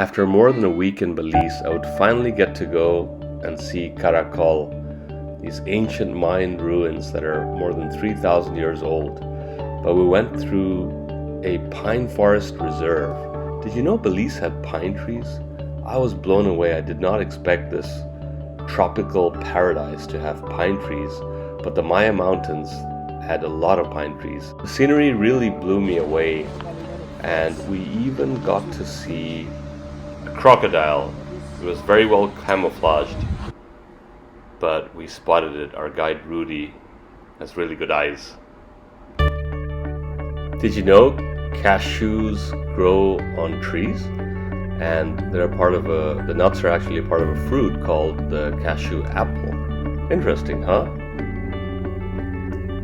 After more than a week in Belize, I would finally get to go and see Caracol, these ancient Mayan ruins that are more than 3,000 years old. But we went through a pine forest reserve. Did you know Belize had pine trees? I was blown away. I did not expect this tropical paradise to have pine trees, but the Maya mountains had a lot of pine trees. The scenery really blew me away, and we even got to see a crocodile. It was very well camouflaged, but we spotted it. Our guide Rudy has really good eyes. Did you know cashews grow on trees? And they're part of the nuts are actually a part of a fruit called the cashew apple. Interesting, huh?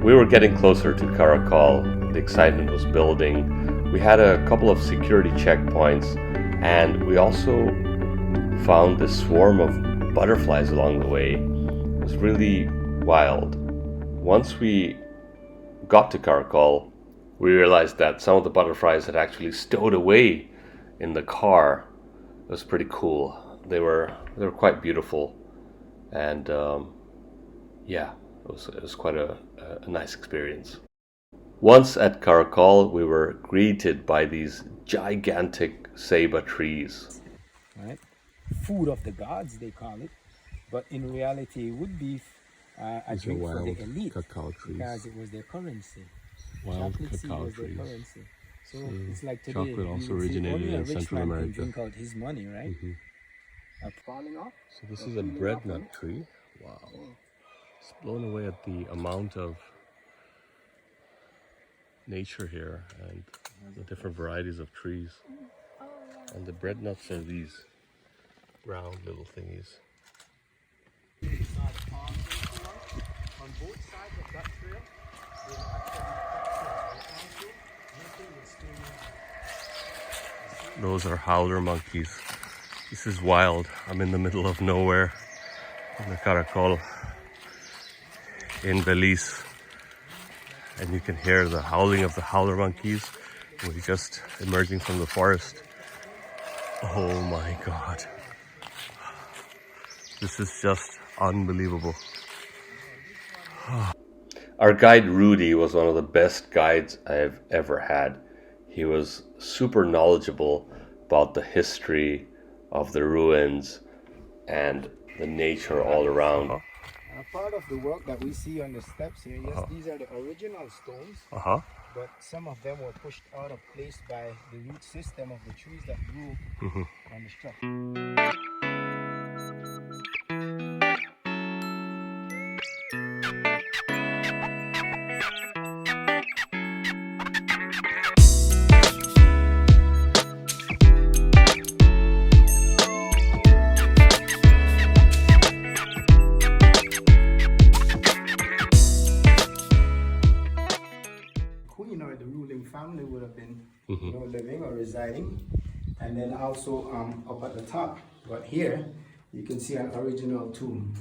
We were getting closer to Caracol. The excitement was building. We had a couple of security checkpoints, and we also found this swarm of butterflies along the way. It was really wild. Once we got to Caracol, we realized that some of the butterflies had actually stowed away in the car. It was pretty cool. They were quite beautiful, and yeah, it was quite a nice experience. Once at Caracol, we were greeted by these gigantic ceiba trees. Right, food of the gods they call it, but in reality it would be a drink for the elite because it was their currency. Wild chocolate cacao was their trees. currency. So it's like today, Chocolate also you would see originated only a in rich Central man can America. drink out his money, right? Falling off. So this is a bread nut tree. Wow. It's blown away at the amount of nature here and the different varieties of trees. And the bread nuts are these round little thingies. On both sides of that trail, Those are howler monkeys. This is wild. I'm in the middle of nowhere in the Caracol in Belize, and you can hear the howling of the howler monkeys. We're just emerging from the forest. Oh my god. This is just unbelievable. Our guide Rudy was one of the best guides I've ever had. He was super knowledgeable about the history of the ruins and the nature all around. part of the work that we see on the steps here, yes, these are the original stones, but some of them were pushed out of place by the root system of the trees that grew on the structure. Family would have been living or residing, and then also up at the top. But here you can see an original tomb.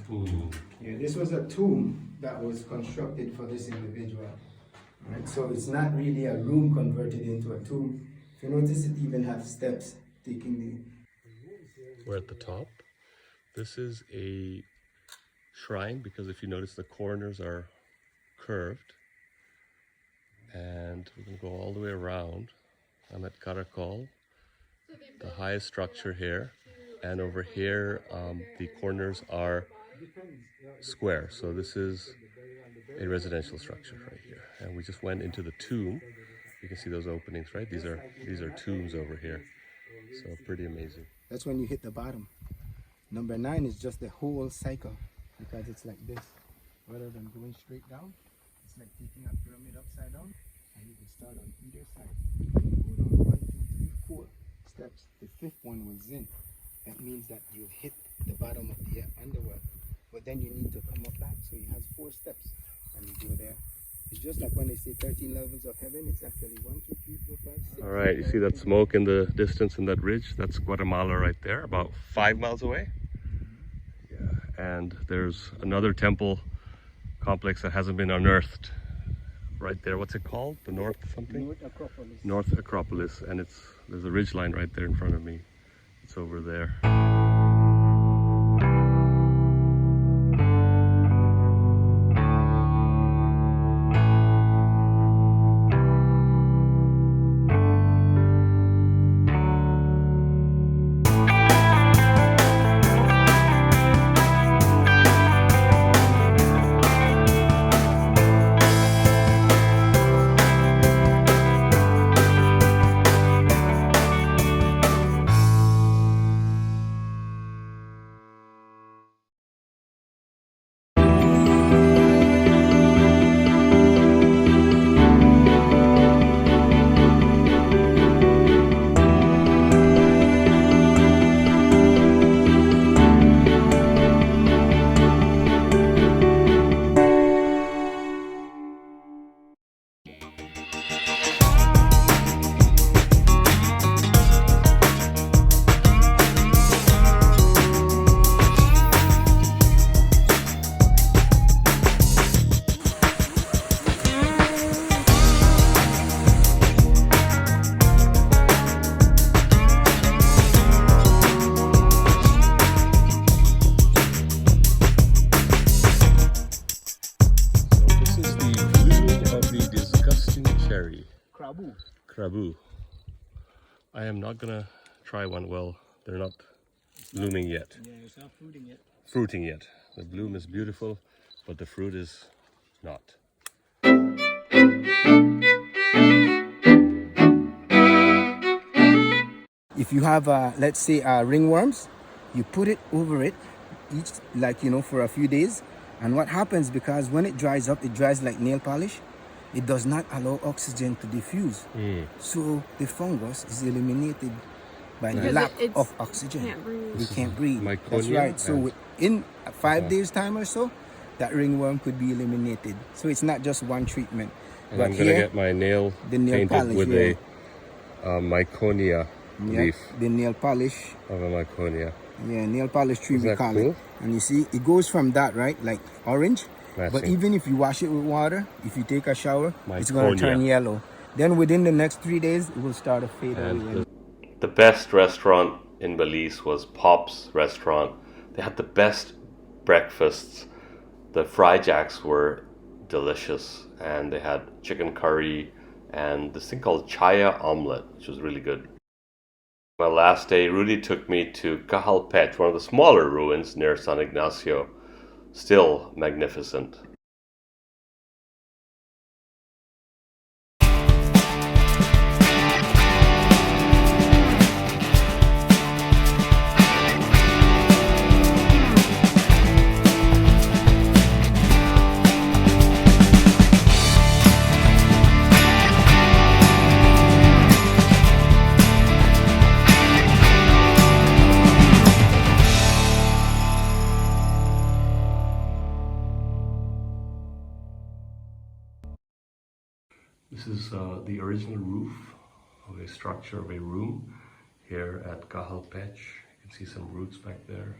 Yeah, this was a tomb that was constructed for this individual. Right? So it's not really a room converted into a tomb. If you notice, it even has steps taking the... We're at the top. This is a shrine because if you notice the corners are curved. And we're going to go all the way around. I'm at Caracol, the highest structure here. And over here, the corners are square. So this is a residential structure right here. And we just went into the tomb. You can see those openings, right? These are tombs over here. So pretty amazing. That's when you hit the bottom. Number 9 is just the whole cycle because it's like this. Rather than going straight down, it's like taking a pyramid upside down, and you can start on either side. Go down 1, 2, 3, 4 steps. The 5th one was in. That means that you've hit the bottom of the underworld. But then you need to come up back. So it has 4 steps, and you go there. It's just like when they say 13 levels of heaven. It's actually 1, 2, 3, 4, 5, 6. All right, you see that smoke in the distance in that ridge? That's Guatemala right there, about 5 miles away. Yeah, and there's another temple complex that hasn't been unearthed right there. What's it called? The North something? North Acropolis. North Acropolis, and there's a ridge line right there in front of me. It's over there. Krabu. I am not gonna try one. Well, they're not blooming yet. Yeah, it's not fruiting yet. Fruiting yet. The bloom is beautiful, but the fruit is not. If you have, let's say, ringworms, you put it over it, each, like, you know, for a few days. And what happens, because when it dries up, it dries like nail polish. It does not allow oxygen to diffuse. So the fungus is eliminated by the lack of oxygen. We can't breathe. That's right. So in 5 days time or so, that ringworm could be eliminated. So it's not just one treatment. And but I'm gonna get my nail painted polish, with a Myconia leaf. The nail polish Of a Myconia. Yeah, nail polish tree, we call cool? it. And you see, it goes from that, right, like orange. Matching. But even if you wash it with water, if you take a shower, it's going to turn yellow. Then within the next 3 days, it will start to fade away. The best restaurant in Belize was Pop's restaurant. They had the best breakfasts. The fry jacks were delicious, and they had chicken curry and this thing called chaya omelette, which was really good. My last day, Rudy took me to Cahal Pech, one of the smaller ruins near San Ignacio. Still magnificent. This is the original roof of a structure of a room here at Cahal Pech. You can see some roots back there.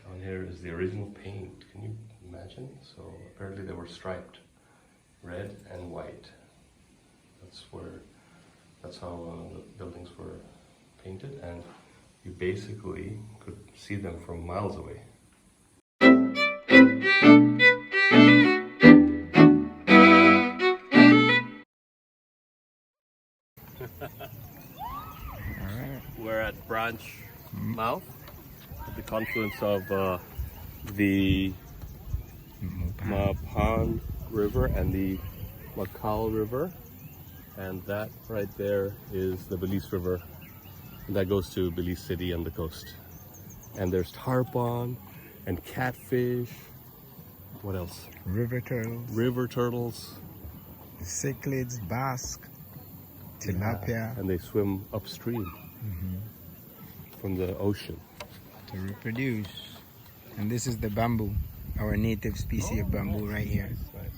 Down here is the original paint. Can you imagine? So apparently they were striped, red and white. That's how the buildings were painted, and you basically could see them from miles away. We're at Branch Mouth, at the confluence of the Mayan River and the Caye River, and that right there is the Belize River, and that goes to Belize City and the coast. And there's tarpon and catfish. What else? River turtles. River turtles. Cichlids, bass, tilapia. Yeah, and they swim upstream from the ocean to reproduce. And this is the bamboo, our native species of bamboo right here. Nice.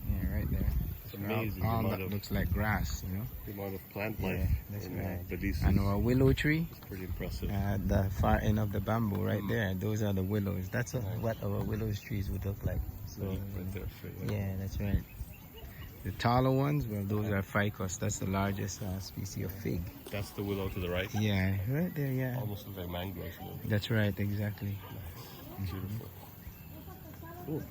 Yeah, right there. It's amazing. All that looks like grass, you know. The amount of plant life that's in right. Belize. And our willow tree. It's pretty impressive. At the far end of the bamboo right there. Those are the willows. That's what our willows trees would look like. So right there. yeah, that's right. The taller ones, well, those are ficus. That's the largest species of fig. That's the willow to the right. Yeah, right there, yeah. Almost looks like mangroves a little bit. That's right, exactly. Beautiful. Cool.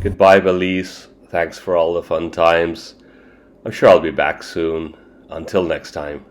Goodbye, Belize. Thanks for all the fun times. I'm sure I'll be back soon. Until next time.